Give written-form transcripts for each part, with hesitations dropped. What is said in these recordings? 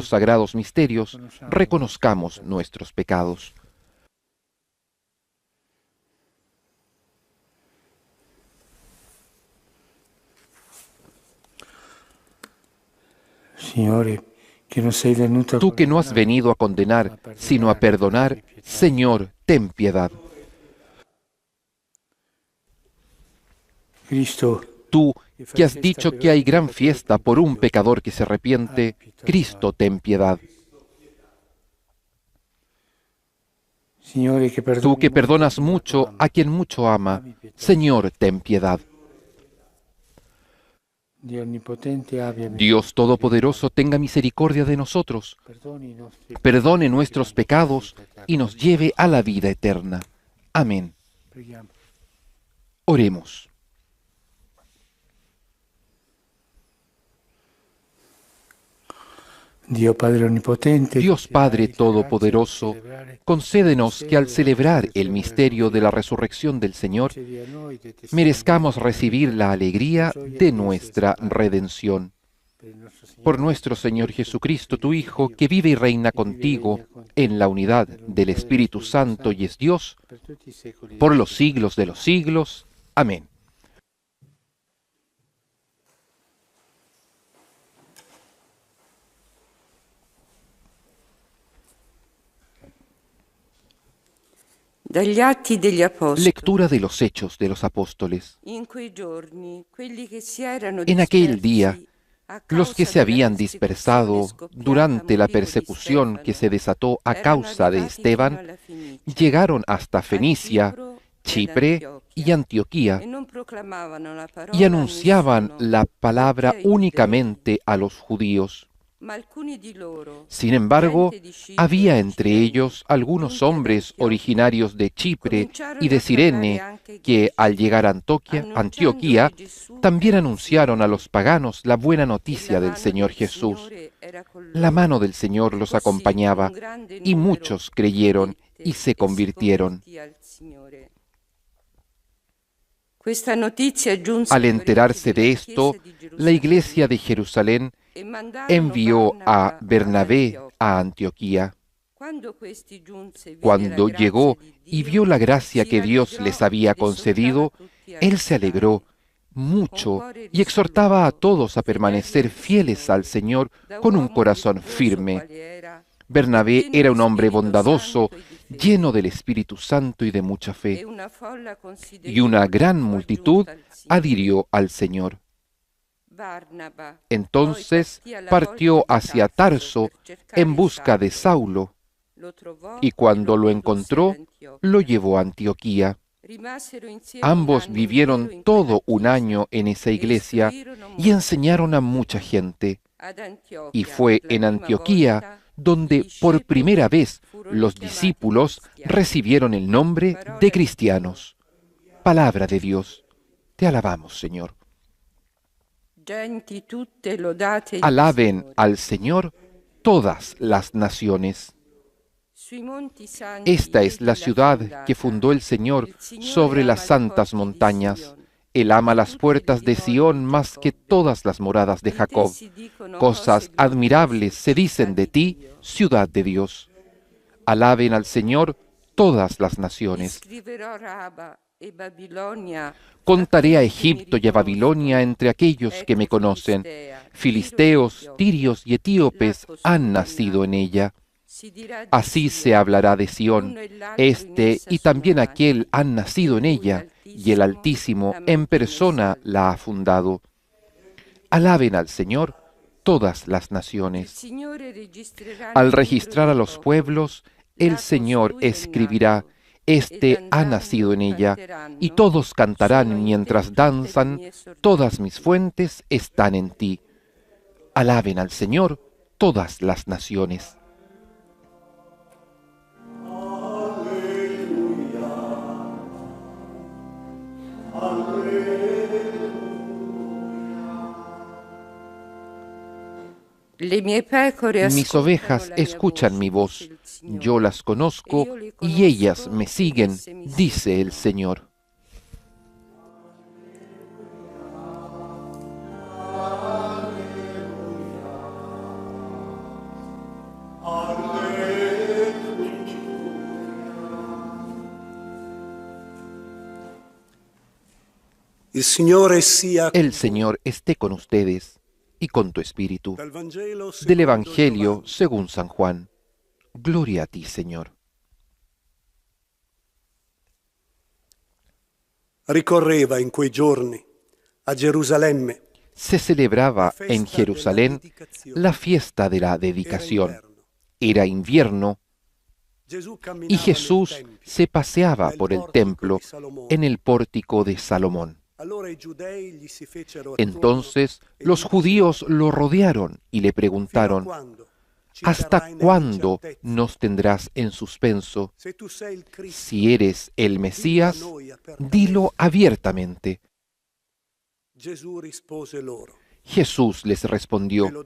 los sagrados misterios, reconozcamos nuestros pecados. Tú que no has venido a condenar, sino a perdonar, Señor, ten piedad. Tú que has dicho que hay gran fiesta por un pecador que se arrepiente, Cristo, ten piedad. Tú que perdonas mucho a quien mucho ama, Señor, ten piedad. Dios Todopoderoso, tenga misericordia de nosotros, perdone nuestros pecados y nos lleve a la vida eterna. Amén. Oremos. Dios Padre Todopoderoso, concédenos que al celebrar el misterio de la resurrección del Señor, merezcamos recibir la alegría de nuestra redención. Por nuestro Señor Jesucristo, tu Hijo, que vive y reina contigo en la unidad del Espíritu Santo y es Dios, por los siglos de los siglos. Amén. Lectura de los Hechos de los Apóstoles. En aquel día, los que se habían dispersado durante la persecución que se desató a causa de Esteban, llegaron hasta Fenicia, Chipre y Antioquía, y anunciaban la palabra únicamente a los judíos. Sin embargo, había entre ellos algunos hombres originarios de Chipre y de Cirene que, al llegar a Antioquía, también anunciaron a los paganos la buena noticia del Señor Jesús. La mano del Señor los acompañaba, y muchos creyeron y se convirtieron. Al enterarse de esto, la iglesia de Jerusalén envió a Bernabé a Antioquía. Cuando llegó y vio la gracia que Dios les había concedido, él se alegró mucho y exhortaba a todos a permanecer fieles al Señor con un corazón firme. Bernabé era un hombre bondadoso, lleno del Espíritu Santo y de mucha fe, y una gran multitud adhirió al Señor. Entonces partió hacia Tarso en busca de Saulo, y cuando lo encontró, lo llevó a Antioquía. Ambos vivieron todo un año en esa iglesia y enseñaron a mucha gente. Y fue en Antioquía donde por primera vez los discípulos recibieron el nombre de cristianos. Palabra de Dios. Te alabamos, Señor. Alaben al Señor todas las naciones. Esta es la ciudad que fundó el Señor sobre las santas montañas. Él ama las puertas de Sión más que todas las moradas de Jacob. Cosas admirables se dicen de ti, ciudad de Dios. Alaben al Señor todas las naciones. Contaré a Egipto y a Babilonia entre aquellos que me conocen. Filisteos, tirios y etíopes han nacido en ella. Así se hablará de Sión, este y también aquel han nacido en ella, y el Altísimo en persona la ha fundado. Alaben al Señor todas las naciones. Al registrar a los pueblos, el Señor escribirá: Este ha nacido en ella, y todos cantarán mientras danzan: todas mis fuentes están en ti. Alaben al Señor todas las naciones. Mis ovejas escuchan mi voz, yo las conozco y ellas me siguen, dice el Señor. El Señor esté con ustedes y con tu espíritu. Del Evangelio según San Juan. Gloria a ti, Señor. Ricorreva in quei giorni a Gerusalemme Se celebraba en Jerusalén la fiesta de la dedicación. Era invierno y Jesús se paseaba por el templo en el pórtico de Salomón. Entonces los judíos lo rodearon y le preguntaron: ¿hasta cuándo nos tendrás en suspenso? Si eres el Mesías, dilo abiertamente. Jesús les respondió: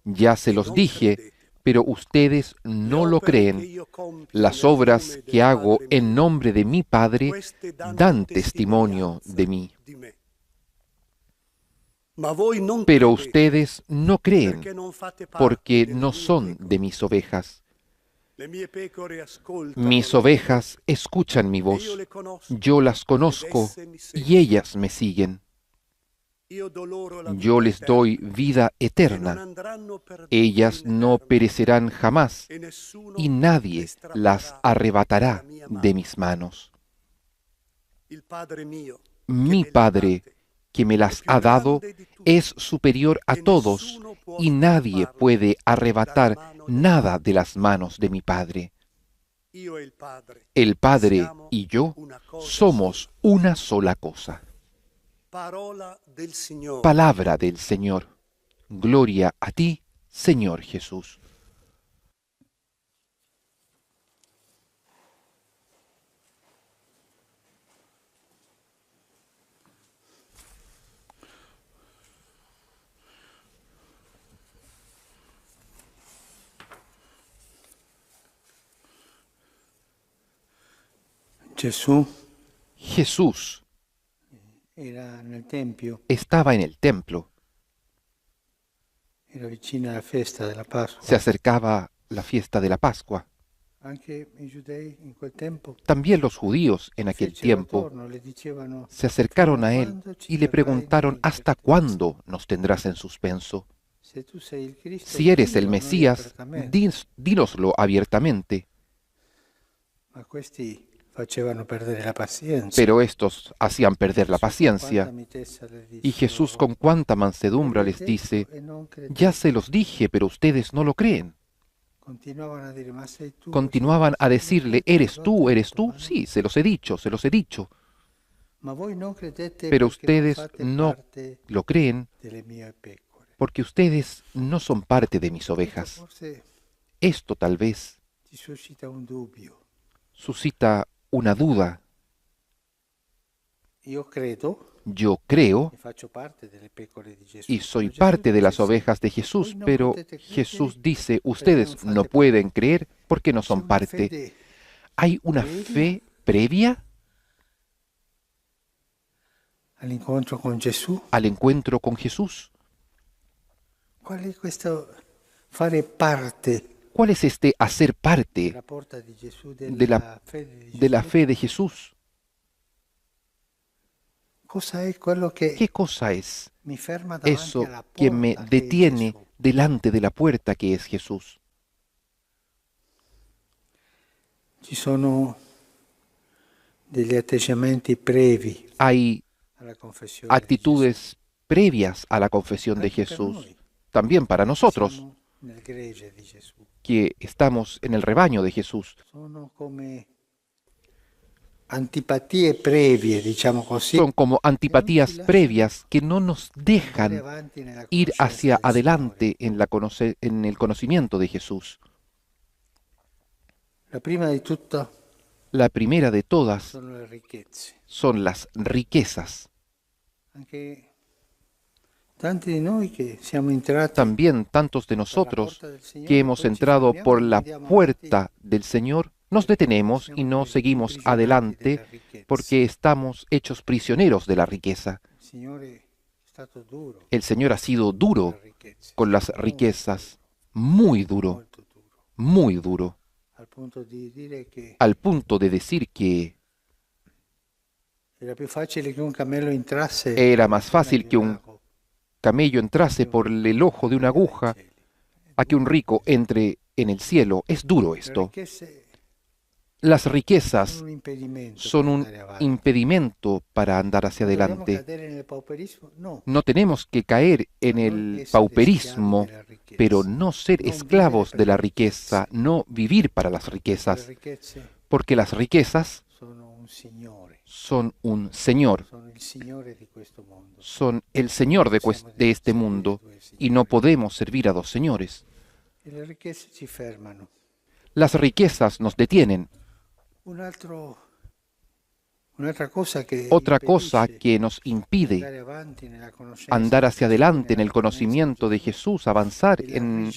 ya se los dije, pero ustedes no lo creen. Las obras que hago en nombre de mi Padre dan testimonio de mí. Pero ustedes no creen porque no son de mis ovejas. Mis ovejas escuchan mi voz, yo las conozco y ellas me siguen. Yo les doy vida eterna. Ellas no perecerán jamás y nadie las arrebatará de mis manos. Mi Padre, que me las ha dado, es superior a todos y nadie puede arrebatar nada de las manos de mi Padre. El Padre y yo somos una sola cosa. Palabra del Señor. Gloria a ti, Señor Jesús. Jesús estaba en el templo. Se acercaba la fiesta de la Pascua. También los judíos en aquel tiempo se acercaron a él y le preguntaron: ¿hasta cuándo nos tendrás en suspenso? Si eres el Mesías, dínoslo abiertamente. Pero estos hacían perder la paciencia. Y Jesús con cuánta mansedumbre les dice: ya se los dije, pero ustedes no lo creen. Continuaban a decirle: ¿eres tú? ¿Eres tú? Sí, se los he dicho, se los he dicho. Pero ustedes no lo creen porque ustedes no son parte de mis ovejas. Esto tal vez suscita una duda. Yo creo y soy parte de las ovejas de Jesús, pero Jesús dice: ustedes no pueden creer porque no son parte. ¿Hay una fe previa al encuentro con Jesús? ¿Cuál es este hacer parte de la fe de Jesús? ¿Qué cosa es eso que me detiene delante de la puerta que es Jesús? Hay actitudes previas a la confesión de Jesús, también para nosotros, que estamos en el rebaño de Jesús. Son como antipatías previas que no nos dejan ir hacia adelante en el conocimiento de Jesús. La primera de todas son las riquezas. También tantos de nosotros que hemos entrado por la puerta del Señor, nos detenemos y no seguimos adelante porque estamos hechos prisioneros de la riqueza. El Señor ha sido duro con las riquezas, muy duro, al punto de decir que Era más fácil que un camello entrase por el ojo de una aguja a que un rico entre en el cielo. Es duro esto. Las riquezas son un impedimento para andar hacia adelante. No tenemos que caer en el pauperismo, pero no ser esclavos de la riqueza, no vivir para las riquezas, porque las riquezas son un señor, son el señor de este mundo, y no podemos servir a dos señores. Las riquezas nos detienen. Otra cosa que nos impide andar hacia adelante en el conocimiento de Jesús, avanzar en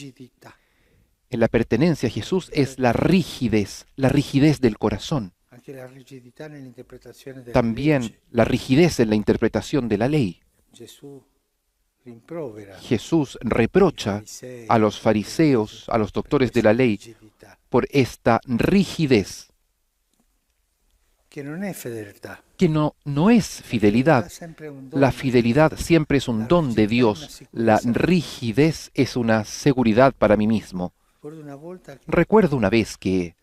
la pertenencia a Jesús, es la rigidez del corazón. También la rigidez en la interpretación de la ley. Jesús reprocha a los fariseos, a los doctores de la ley, por esta rigidez, que no es fidelidad. La fidelidad siempre es un don de Dios. La rigidez es una seguridad para mí mismo. Recuerdo una vez que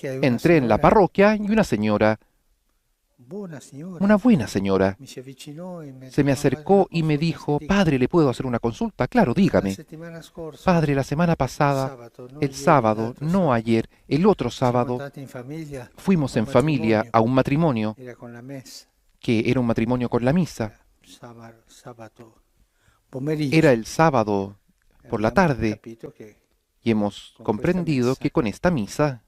entré en la parroquia y una señora, una buena señora, se me acercó y me dijo: «Padre, ¿le puedo hacer una consulta?». «Claro, dígame». «Padre, la semana pasada, el sábado, no ayer, el otro sábado, fuimos en familia a un matrimonio, que era un matrimonio con la misa. Era el sábado por la tarde y hemos comprendido que con esta misa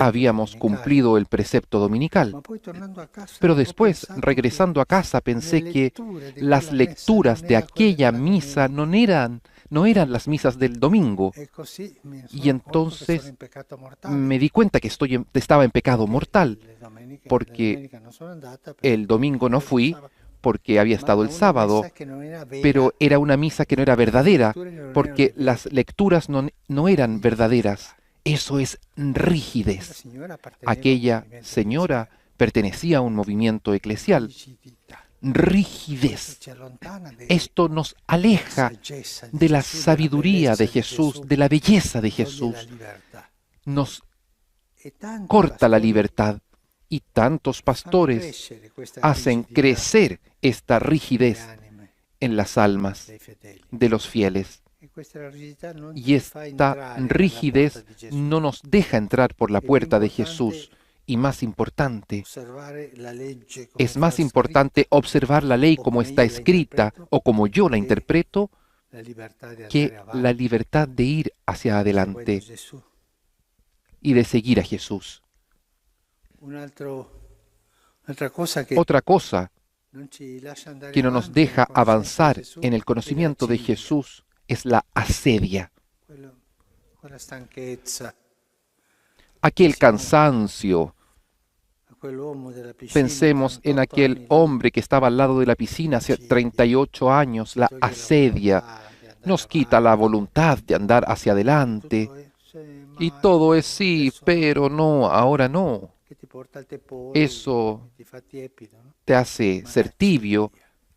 habíamos cumplido el precepto dominical. Pero después, regresando a casa, pensé que las lecturas de aquella misa no eran las misas del domingo. Y entonces me di cuenta que estaba en pecado mortal, porque el domingo no fui, porque había estado el sábado, pero era una misa que no era verdadera, porque las lecturas no eran verdaderas. Eso es rigidez. Aquella señora pertenecía a un movimiento eclesial. Rigidez. Esto nos aleja de la sabiduría de Jesús, de la belleza de Jesús. Nos corta la libertad. Y tantos pastores hacen crecer esta rigidez en las almas de los fieles. Y esta rigidez no nos deja entrar por la puerta de Jesús. Y más importante, es más importante observar la ley como está escrita o como yo la interpreto, que la libertad de ir hacia adelante y de seguir a Jesús. Otra cosa que no nos deja avanzar en el conocimiento de Jesús es la asedia. Aquel cansancio. Pensemos en aquel hombre que estaba al lado de la piscina hace 38 años. La asedia nos quita la voluntad de andar hacia adelante. Y todo es sí, pero no, ahora no. Eso te hace ser tibio.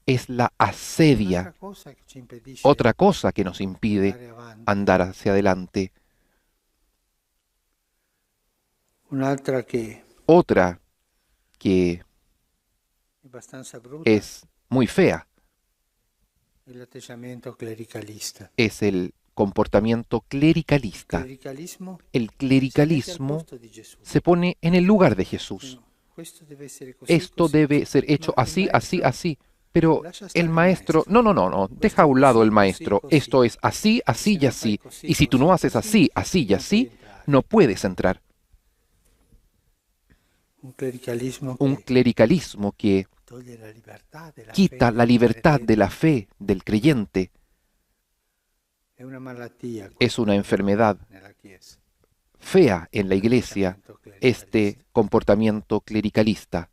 Es la asedia. Otra cosa que nos impide andar hacia adelante. Otra que es muy fea es el comportamiento clericalista. El clericalismo se pone en el lugar de Jesús. Esto debe ser hecho así, así, así. Pero el maestro, no, deja a un lado el maestro. Esto es así, así y así. Y si tú no haces así, así y así, no puedes entrar. Un clericalismo que quita la libertad de la fe del creyente. Es una enfermedad fea en la iglesia, este comportamiento clericalista.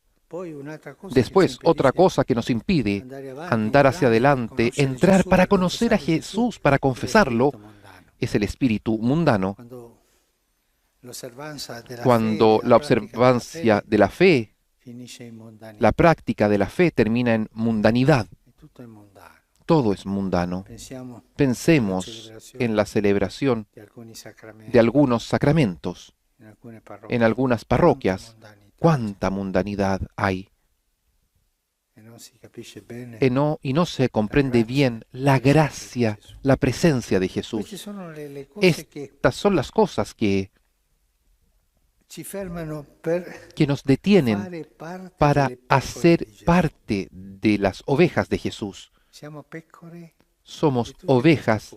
Después, otra cosa que nos impide andar hacia adelante, entrar para conocer a Jesús, para confesarlo, es el espíritu mundano. Cuando la observancia de la fe, la práctica de la fe termina en mundanidad. Todo es mundano. Pensemos en la celebración de algunos sacramentos, en algunas parroquias. ¿Cuánta mundanidad hay? Y no se comprende bien la gracia, la presencia de Jesús. Estas son las cosas que nos detienen para hacer parte de las ovejas de Jesús. Somos ovejas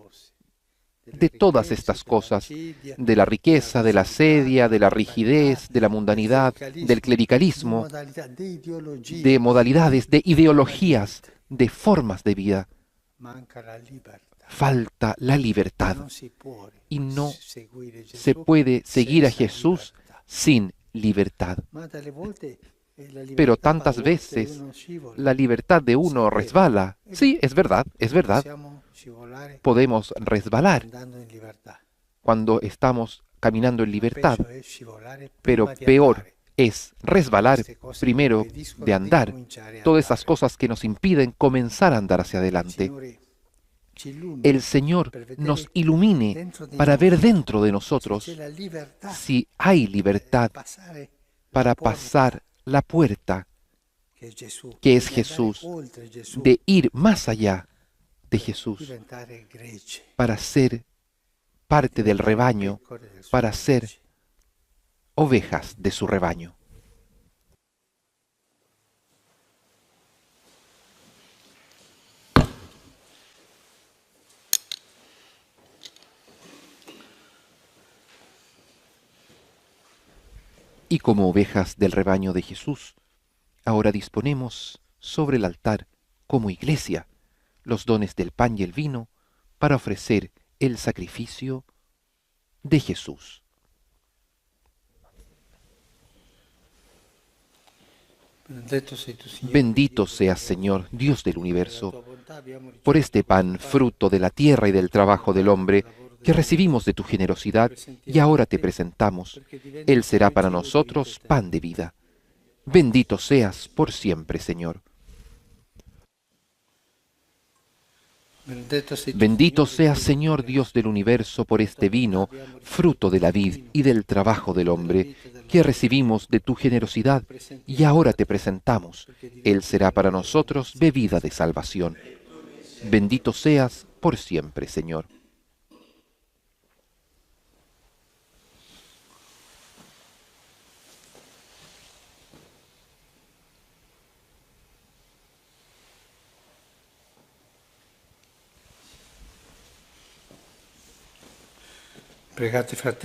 de todas estas cosas, de la riqueza, de la asedia, de la rigidez, de la mundanidad, del clericalismo, de modalidades, de ideologías, de formas de vida. Falta la libertad y no se puede seguir a Jesús sin libertad. Pero tantas veces la libertad de uno resbala. Sí, es verdad, es verdad. Podemos resbalar cuando estamos caminando en libertad, pero peor es resbalar primero de andar. Todas esas cosas que nos impiden comenzar a andar hacia adelante. El Señor nos ilumine para ver dentro de nosotros si hay libertad para pasar la puerta que es Jesús, de ir más allá de Jesús, para ser parte del rebaño, para ser ovejas de su rebaño. Y como ovejas del rebaño de Jesús, ahora disponemos sobre el altar, como iglesia, los dones del pan y el vino para ofrecer el sacrificio de Jesús. Bendito seas, Señor, Dios del universo, por este pan, fruto de la tierra y del trabajo del hombre, que recibimos de tu generosidad y ahora te presentamos. Él será para nosotros pan de vida. Bendito seas por siempre, Señor. Bendito seas, Señor Dios del universo, por este vino, fruto de la vid y del trabajo del hombre, que recibimos de tu generosidad y ahora te presentamos. Él será para nosotros bebida de salvación. Bendito seas por siempre, Señor.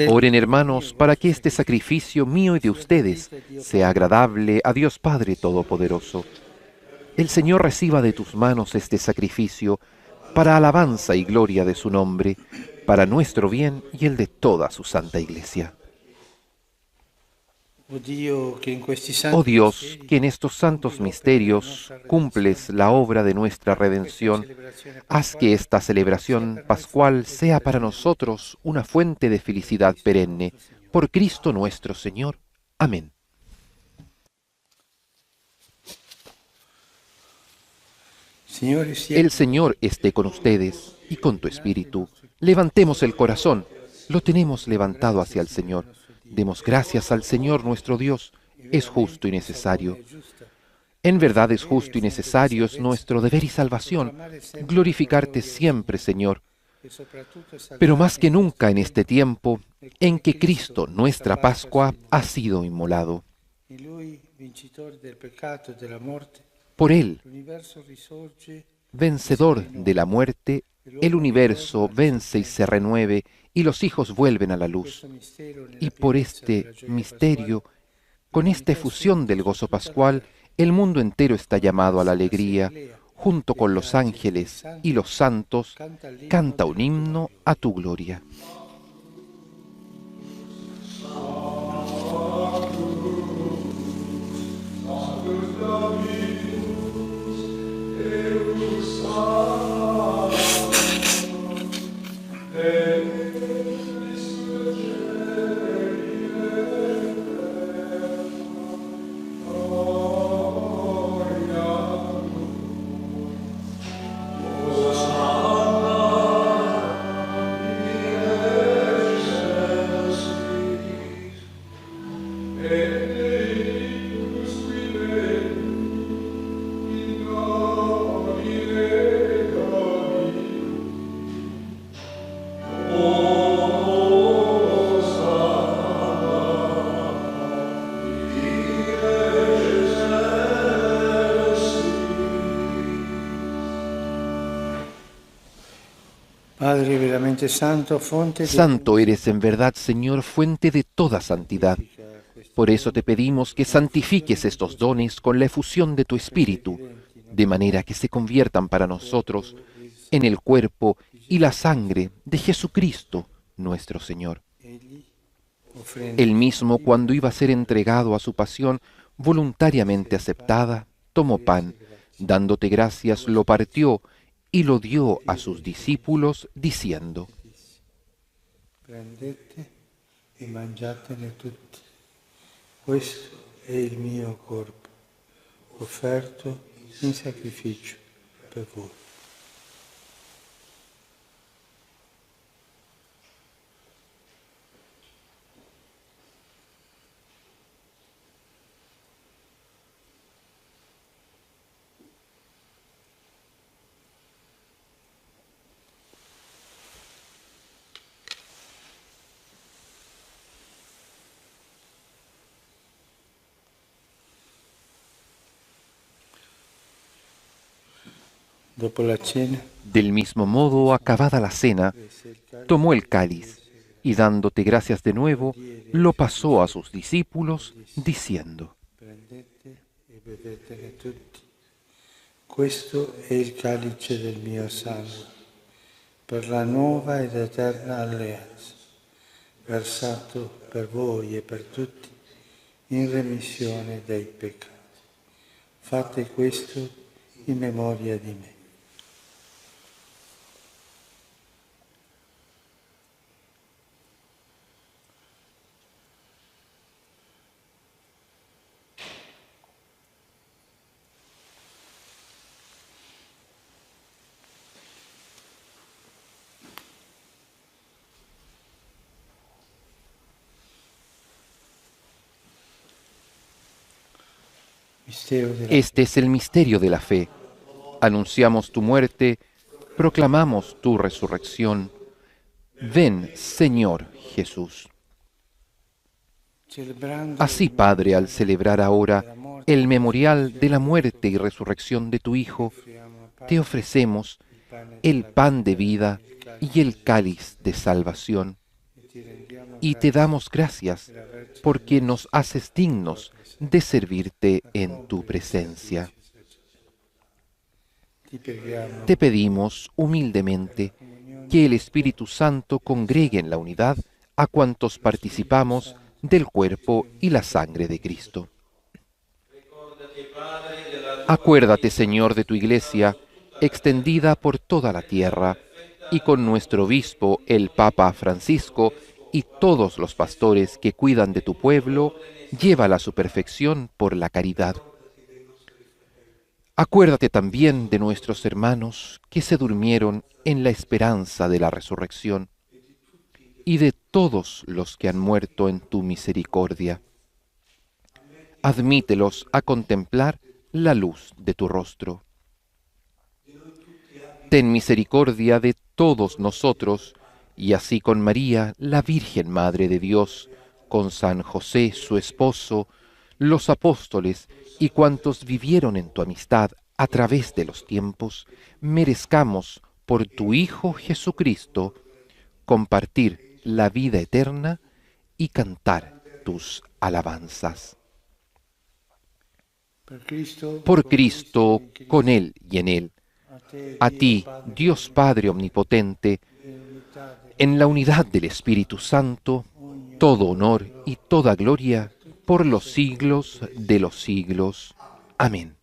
Oren, hermanos, para que este sacrificio mío y de ustedes sea agradable a Dios Padre Todopoderoso. El Señor reciba de tus manos este sacrificio para alabanza y gloria de su nombre, para nuestro bien y el de toda su santa Iglesia. Oh Dios, que en estos santos misterios cumples la obra de nuestra redención, haz que esta celebración pascual sea para nosotros una fuente de felicidad perenne. Por Cristo nuestro Señor. Amén. El Señor esté con ustedes y con tu espíritu. Levantemos el corazón. Lo tenemos levantado hacia el Señor. Demos gracias al Señor nuestro Dios. Es justo y necesario. En verdad es justo y necesario, es nuestro deber y salvación glorificarte siempre, Señor. Pero más que nunca en este tiempo en que Cristo, nuestra Pascua, ha sido inmolado. Por Él, vencedor de la muerte, el universo vence y se renueve, y los hijos vuelven a la luz. Y por este misterio, con esta efusión del gozo pascual, el mundo entero está llamado a la alegría. Junto con los ángeles y los santos, canta un himno a tu gloria. Padre veramente santo, fonte Santo eres en verdad, Señor, fuente de toda santidad. Por eso te pedimos que santifiques estos dones con la efusión de tu Espíritu, de manera que se conviertan para nosotros en el cuerpo y la sangre de Jesucristo, nuestro Señor. Él mismo, cuando iba a ser entregado a su pasión voluntariamente aceptada, tomó pan, dándote gracias, lo partió y lo dio a sus discípulos, diciendo: Prendete e mangiatene tutti. Questo è il mio corpo, offerto in sacrificio per voi. Dopo la cena, Del mismo modo, acabada la cena, tomó el cáliz y dándote gracias de nuevo, lo pasó a sus discípulos, diciendo: prendete e bevetene tutti. Questo è il calice del mio sangue, per la nuova ed eterna alleanza, versato per voi e per tutti in remissione dei peccati. Fate questo in memoria di me. Este es el misterio de la fe. Anunciamos tu muerte, proclamamos tu resurrección. Ven, Señor Jesús. Así, Padre, al celebrar ahora el memorial de la muerte y resurrección de tu Hijo, te ofrecemos el pan de vida y el cáliz de salvación. Y te damos gracias porque nos haces dignos de servirte en tu presencia. Te pedimos humildemente que el Espíritu Santo congregue en la unidad a cuantos participamos del cuerpo y la sangre de Cristo. Acuérdate, Señor, de tu Iglesia, extendida por toda la tierra, y con nuestro obispo, el Papa Francisco, y todos los pastores que cuidan de tu pueblo, llévala a su perfección por la caridad. Acuérdate también de nuestros hermanos que se durmieron en la esperanza de la resurrección, y de todos los que han muerto en tu misericordia. Admítelos a contemplar la luz de tu rostro. Ten misericordia de todos nosotros, y así con María, la Virgen Madre de Dios, con San José, su esposo, los apóstoles y cuantos vivieron en tu amistad a través de los tiempos, merezcamos por tu Hijo Jesucristo compartir la vida eterna y cantar tus alabanzas. Por Cristo, con Él y en Él, a ti, Dios Padre Omnipotente, en la unidad del Espíritu Santo, todo honor y toda gloria por los siglos de los siglos. Amén.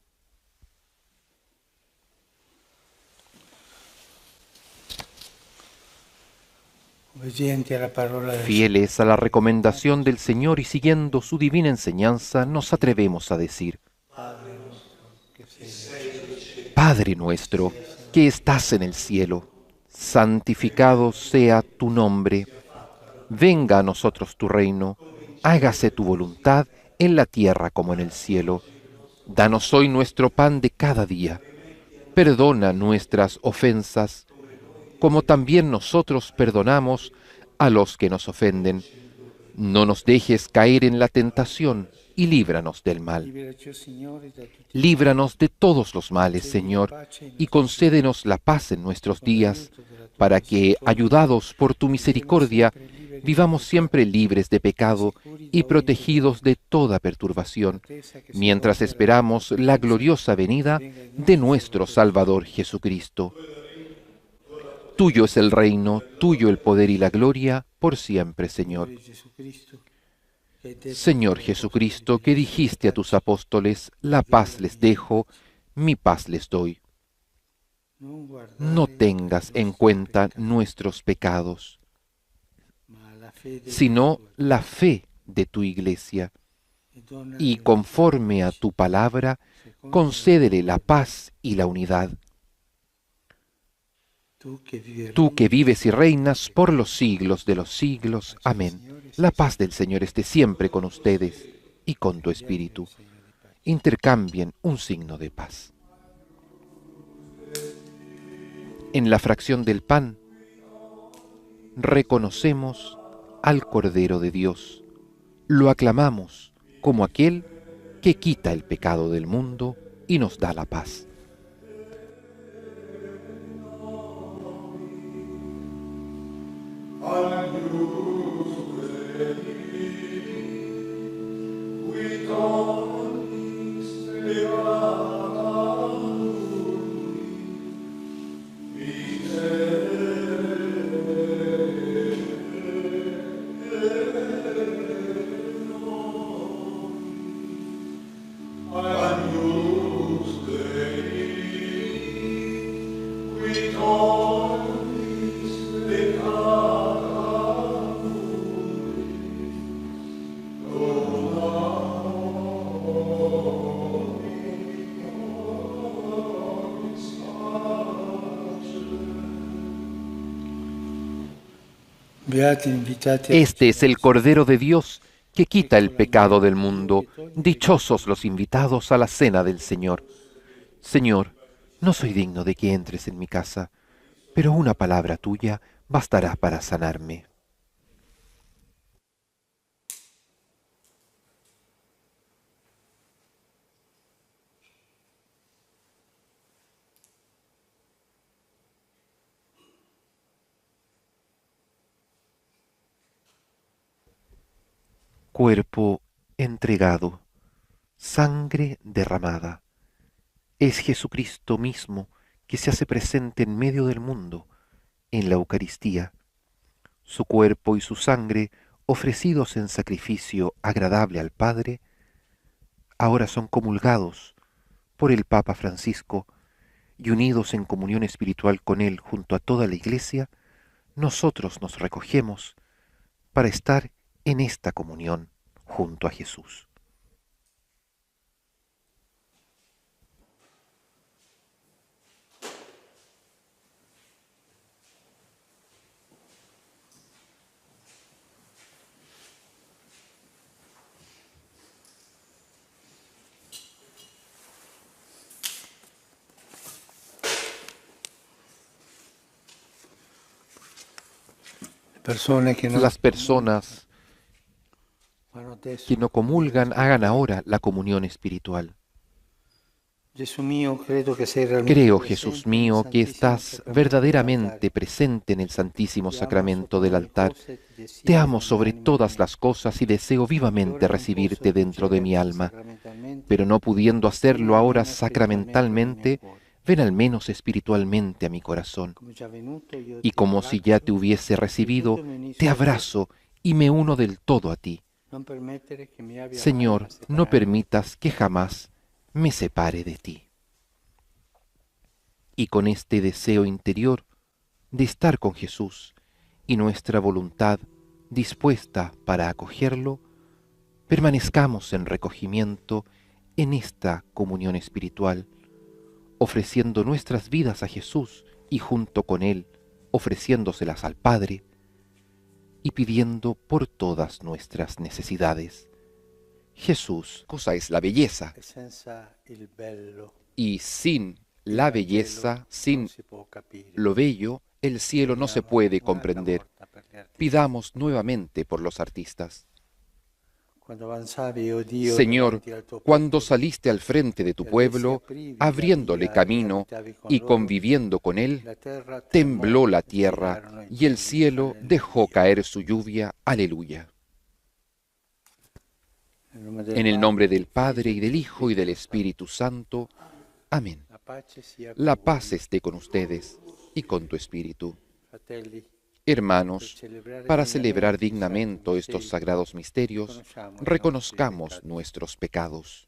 Fieles a la recomendación del Señor y siguiendo su divina enseñanza, nos atrevemos a decir: Padre nuestro, que estás en el cielo, santificado sea tu nombre. Venga a nosotros tu reino, hágase tu voluntad en la tierra como en el cielo. Danos hoy nuestro pan de cada día. Perdona nuestras ofensas, como también nosotros perdonamos a los que nos ofenden. No nos dejes caer en la tentación y líbranos del mal. Liberaci, Signore, da tutti i Líbranos de todos los males, mali. Señor, Pace in y nostri concédenos la paz en nuestros con días, l'aiuto della tua para que, misericordia, ayudados por tu vivremo misericordia, sempre liberi vivamos da siempre libres de pecado sicuri y da ogni protegidos de toda perturbación, attesa che si mientras compia la esperamos la venida gloriosa venida venga il de nostro nuestro Salvatore Salvador Jesucristo. Tuyo es el reino, tuyo el poder y la gloria, por siempre, Señor. Signore Jesucristo, che hai detto ai Señor tuoi Jesucristo, apostoli que di lasciare dijiste a tus pace, apóstoles, la paz les dejo, mi paz les doy. non No guardare tengas ai en nostri cuenta peccati, nuestros pecados, ma la fede della sino tua la Chiesa, fe de tu iglesia, e dona y la conforme a pace, tu palabra, secondo la concédele tua la paz y la unidad. tu che vivi e Tú que regni vives y per tutti i reinas por secoli. los siglos de los siglos. Pace del Amén. Signore La sia paz del sempre Señor esté siempre con ustedes y con tu cambiate un espíritu. segno di pace. Intercambien un signo de paz. En la fracción del pan, reconocemos al Cordero de Dios. Lo aclamamos como aquel que quita el pecado del mundo y nos da la paz. Beati invitati a Este es el partecipare Cordero de Dios que quita el pecado del mundo. Dichosos los invitados a la cena del Señor. Señor, no soy digno de que entres en mi casa, pero una palabra tuya bastará para sanarme. Cuerpo entregado, sangre derramada. Es Jesucristo mismo que se hace presente en medio del mundo, en la Eucaristía. Su cuerpo y su sangre, ofrecidos en sacrificio agradable al Padre, ahora son comulgados por el Papa Francisco y unidos en comunión espiritual con él junto a toda la Iglesia, nosotros nos recogemos para estar en esta comunión junto a Jesús. persone che non Las personas fanno adesso que no comulgan hagan ahora la comunión espiritual. Gesù mio, credo che sei realmente Creo, presente Jesús nel mío, que Santissimo estás Sacramento verdaderamente dell'altare. presente en el Santísimo Ti amo Sacramento sopra del ogni altar. cosa e ti Te desidero amo nella sobre mia todas anima. las cosas y deseo E vivamente ora non posso recibirte dentro de mi giungerti alma, sacramentalmente, pero no pudiendo hacerlo vieni ahora almeno spiritualmente nel mio sacramentalmente, cuore. ven al menos espiritualmente a mi corazón. Come già venuto, io Y ti como si ya te abbraccio, hubiese ti recibido, saluto e mi unisco te a te. abrazo y me uno del todo a ti. Non permettere che mi abbia mai Señor, a no separare. permitas que jamás me separe de ti. Y con este deseo interior de estar con Jesús y nuestra voluntad dispuesta para acogerlo, permanezcamos en recogimiento en esta comunión espiritual, ofreciendo nuestras vidas a Jesús y junto con Él, ofreciéndoselas al Padre y pidiendo por todas nuestras necesidades. Jesús, cosa es la belleza, E senza il bello, y sin il la Vangelo belleza, non sin si può capire. lo bello, el cielo no se puede comprender. Pidamos Pidamos nuevamente por los artistas. Señor, cuando saliste al frente de tu pueblo, abriéndole camino y conviviendo con él, tembló la tierra y el cielo dejó caer su lluvia. Aleluya. En el nombre del Padre, y del Hijo, y del Espíritu Santo. Amén. La paz esté con ustedes y con tu espíritu. Hermanos, para celebrar dignamente estos sagrados misterios, reconozcamos nuestros pecados.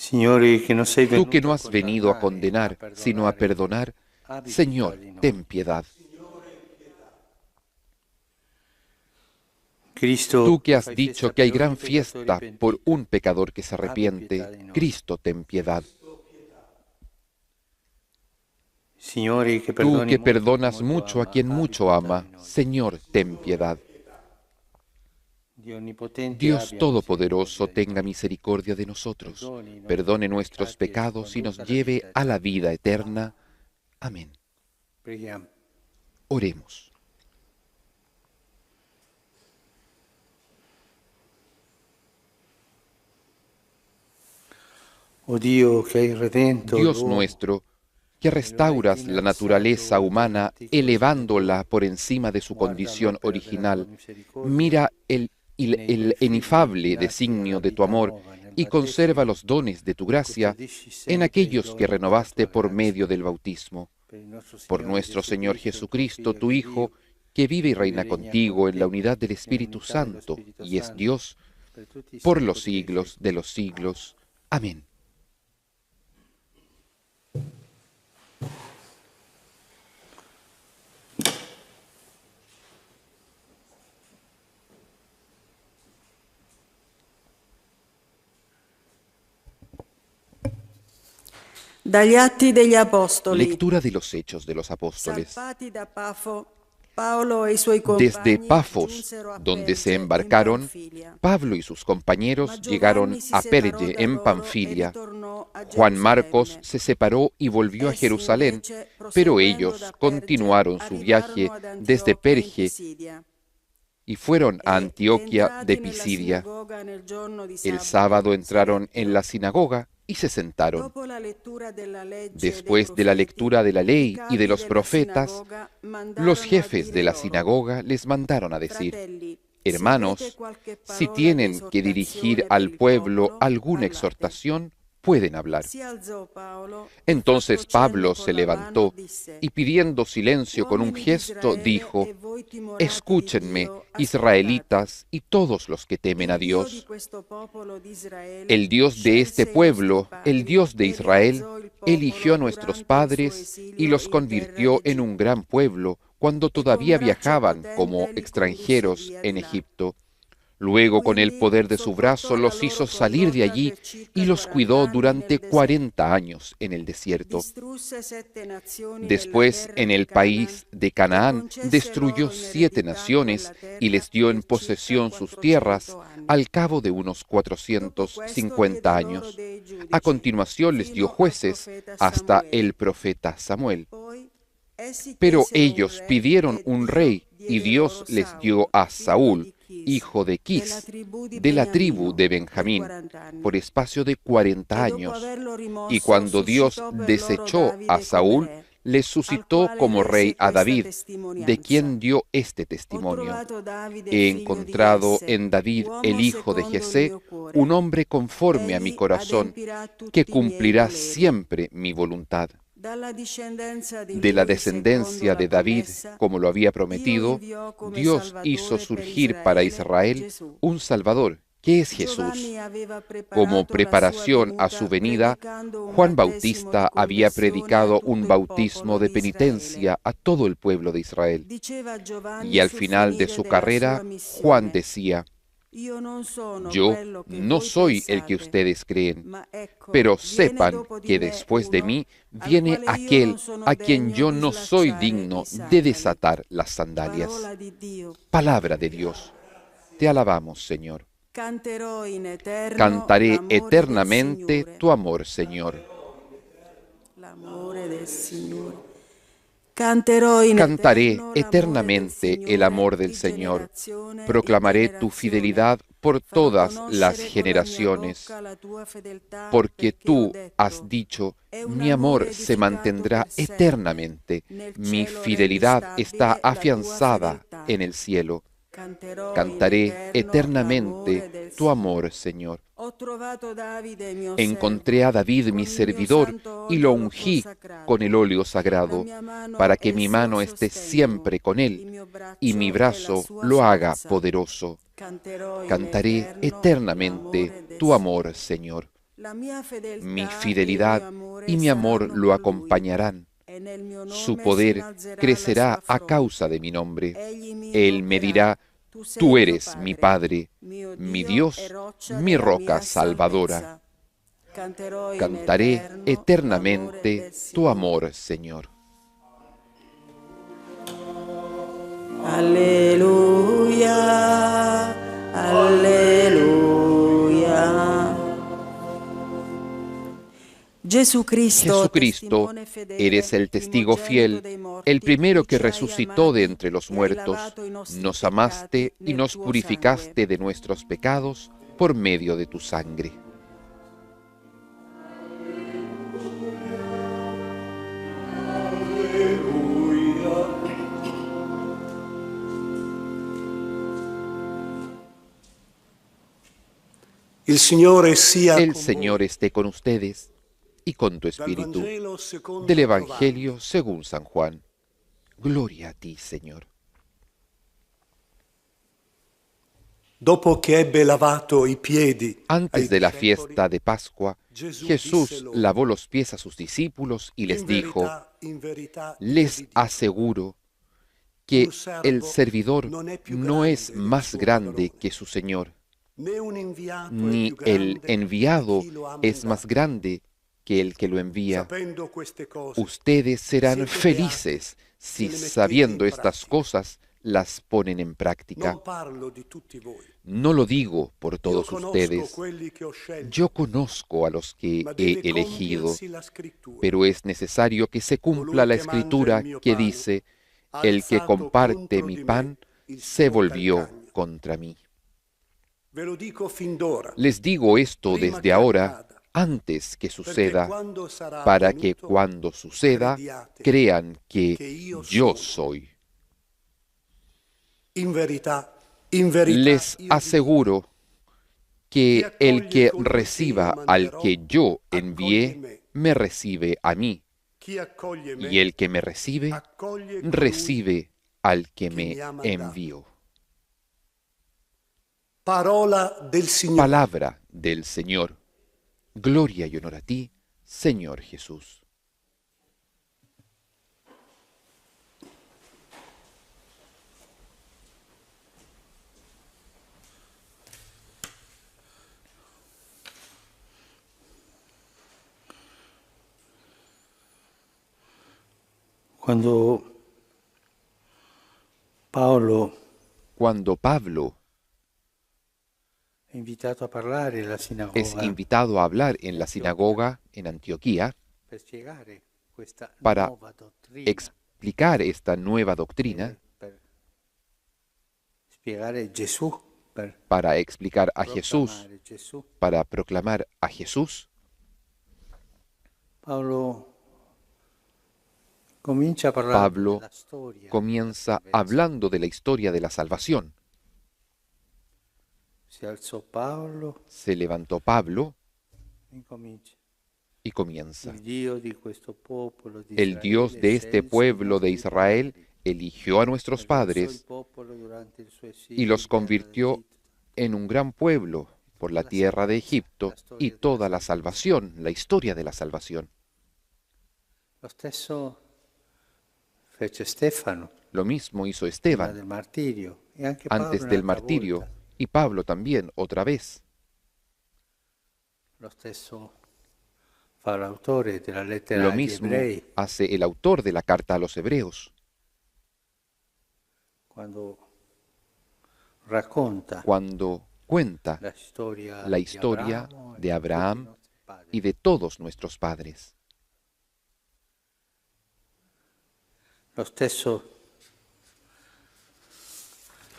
Tú que no has venido a condenar, sino a perdonar, Señor, ten piedad. Tú que has dicho que hay gran fiesta por un pecador que se arrepiente, Cristo, ten piedad. Tú que perdonas mucho a quien mucho ama, Señor, ten piedad. Dios Todopoderoso, tenga misericordia de nosotros, perdone nuestros pecados y nos lleve a la vida eterna. Amén. Oremos. Dios nuestro, que restauras la naturaleza humana elevándola por encima de su condición original, mira el inefable designio de tu amor y conserva los dones de tu gracia en aquellos que renovaste por medio del bautismo. Por nuestro Señor Jesucristo, tu Hijo, que vive y reina contigo en la unidad del Espíritu Santo y es Dios, por los siglos de los siglos. Amén. Lectura de los Hechos de los Apóstoles. Desde Pafos, donde se embarcaron, Pablo y sus compañeros llegaron a Perge en Panfilia. Juan Marcos se separó y volvió a Jerusalén, pero ellos continuaron su viaje desde Perge y fueron a Antioquía de Pisidia. El sábado entraron en la sinagoga y se sentaron. Después de la lectura de la ley y de los profetas, los jefes de la sinagoga les mandaron a decir: Hermanos, si tienen que dirigir al pueblo alguna exhortación, pueden hablar. Entonces Pablo se levantó y pidiendo silencio con un gesto dijo: Escúchenme, israelitas y todos los que temen a Dios. El Dios de este pueblo, el Dios de Israel, eligió a nuestros padres y los convirtió en un gran pueblo cuando todavía viajaban como extranjeros en Egipto. Luego, con el poder de su brazo, los hizo salir de allí y los cuidó durante 40 años en el desierto. Después, en el país de Canaán, destruyó 7 naciones y les dio en posesión sus tierras al cabo de unos 450 años. A continuación les dio jueces hasta el profeta Samuel. Pero ellos pidieron un rey y Dios les dio a Saúl, hijo de Quis, de la tribu de Benjamín, por espacio de 40 años. Y cuando Dios desechó a Saúl, le suscitó como rey a David, de quien dio este testimonio: He encontrado en David, el hijo de Jesé, un hombre conforme a mi corazón, que cumplirá siempre mi voluntad. De la descendencia de David, como lo había prometido, Dios hizo surgir para Israel un Salvador, que es Jesús. Como preparación a su venida, Juan Bautista había predicado un bautismo de penitencia a todo el pueblo de Israel. Y al final de su carrera, Juan decía: Yo no soy el que ustedes creen, pero sepan que después de mí viene aquel a quien yo no soy digno de desatar las sandalias. Palabra de Dios. Te alabamos, Señor. Cantaré eternamente tu amor, Señor. Cantaré eternamente el amor del Señor. Proclamaré tu fidelidad por todas las generaciones. Porque tú has dicho, mi amor se mantendrá eternamente. Mi fidelidad está afianzada en el cielo. Cantaré eternamente tu amor, Señor. Encontré a David, mi servidor, y lo ungí con el óleo sagrado, para que mi mano esté siempre con él, y mi brazo lo haga poderoso. Cantaré eternamente tu amor, Señor. Mi fidelidad y mi amor lo acompañarán. Su poder crecerá a causa de mi nombre. Él me dirá, tú eres mi Padre, mi Dios, mi roca salvadora. Cantaré eternamente tu amor, Señor. Aleluya, aleluya. Jesucristo, eres el testigo fiel, el primero que resucitó de entre los muertos. Nos amaste y nos purificaste de nuestros pecados por medio de tu sangre. Il Signore sia El con Señor esté con ustedes y con tu voi. espíritu. Dal Vangelo secondo Del Giovanni. Evangelio según San Juan. Gloria a ti, Señor. Dopo che ebbe lavato i piedi Antes ai de la discepoli, fiesta de Pascua, Jesús lavó los pies a sus discípulos y les dijo, in verità, io les vi dico, aseguro que un servo el servidor non è più no es grande del más suo grande padrone, que su Señor, né un inviato è ni più el grande enviado di chi lo ha es más mandato. grande que el que lo envía. Sapendo queste cose, Ustedes serán siete felices beati si se le mettete sabiendo in estas pratica. cosas las ponen en práctica. Non parlo di tutti voi. No lo digo por Io todos conosco ustedes. quelli che ho scelto, Yo conozco a los que ma he deve elegido, compiersi la scrittura. pero es necesario que se cumpla Colui la che mangia escritura il mio que pane dice, ha el que alzato comparte contro mi di me pan il se suo volvió calcagno. contra mí. Ve lo dico fin d'ora, Les digo esto prima desde che ahora, accada, antes que perché suceda, quando sarà para que avvenuto, cuando suceda crediate crean que che io yo sono. soy. In verità, Les io vi dico, aseguro que el que reciba al que yo accoglie envié, me. me recibe a mí, Chi accoglie me, y el que me recibe, accoglie colui recibe al que che me mi ha mandato. envió. Parola del Signore. Palabra del Señor. Gloria y honor a ti, Señor Jesús. Quando Paolo Cuando Pablo è invitato a parlare alla es sinagoga invitado a hablar en la sinagoga en Antioquía per spiegare questa para nuova dottrina, explicar esta nueva doctrina, per spiegare Gesù, per para explicar a Jesús, proclamare Gesù, para proclamar a Jesús, Paolo comincia a parlare Pablo della storia, comienza della hablando de la historia de la salvación. Si alzò Paolo, Se levantó Pablo incomincia. y comienza. Il Dio di questo popolo di El Dios de este pueblo de Israel eligió a nuestros padres y los convirtió en un gran pueblo por la tierra de Egipto y toda la salvación, la historia de la salvación. Lo stesso fece Stefano Lo mismo hizo prima Esteban del martirio e anche Paolo antes del un'altra martirio volta. y Pablo también otra vez. Lo stesso fa l'autore della lettera Lo agli mismo ebrei hace el autor de la carta a los hebreos quando racconta cuando cuenta la storia la di historia Abramo e de di tutti i Abraham nostri padri. y de todos nuestros padres. Lo stesso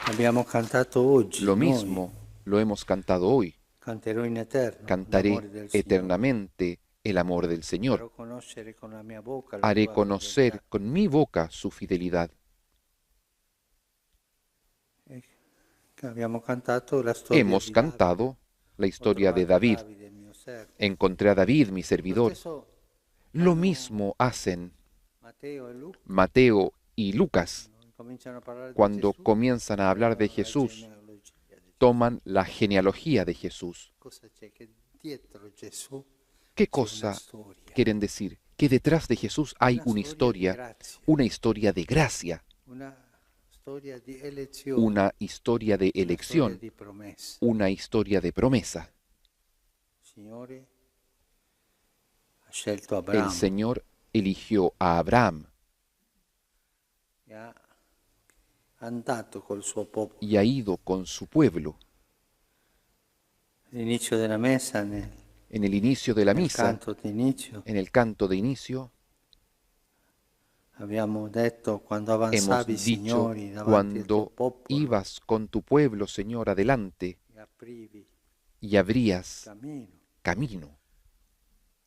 abbiamo cantato oggi, Lo noi, mismo lo hemos cantado hoy. canterò in eterno Cantaré l'amore del Signore. eternamente el amor del Señor. Farò conoscere con la mia bocca la Haré tua conocer fedeltà. con mi boca su fidelidad. Abbiamo cantato la storia Hemos di cantado la Davide. Ho historia de trovato David. Davide, mio servo. Encontré a David, mi Lo servidor. stesso Lo fanno mismo hacen Matteo e Luca. Mateo y Lucas. Cominciano a parlare di Cuando Gesù, comienzan a hablar de la Jesús, genealogia di Gesù. toman la genealogía de Jesús. Cosa c'è? Che dietro Gesù ¿Qué c'è una cosa storia. quieren decir? Que detrás de Jesús hay una historia de gracia, Una storia di elezione, una historia de una storia elección, di promessa. una historia de promesa. Il Signore ha scelto El Abramo Señor eligió a Abraham e ha andato col suo popolo. y ha ido con su pueblo. All'inizio della messa, En el inicio de la nel misa, canto di inizio, en el canto de inicio, abbiamo detto quando hemos avanzavi, dicho, Signore, davanti al tuo cuando popolo, ibas con tu pueblo, Señor, adelante, e aprivi y abrías cammino camino,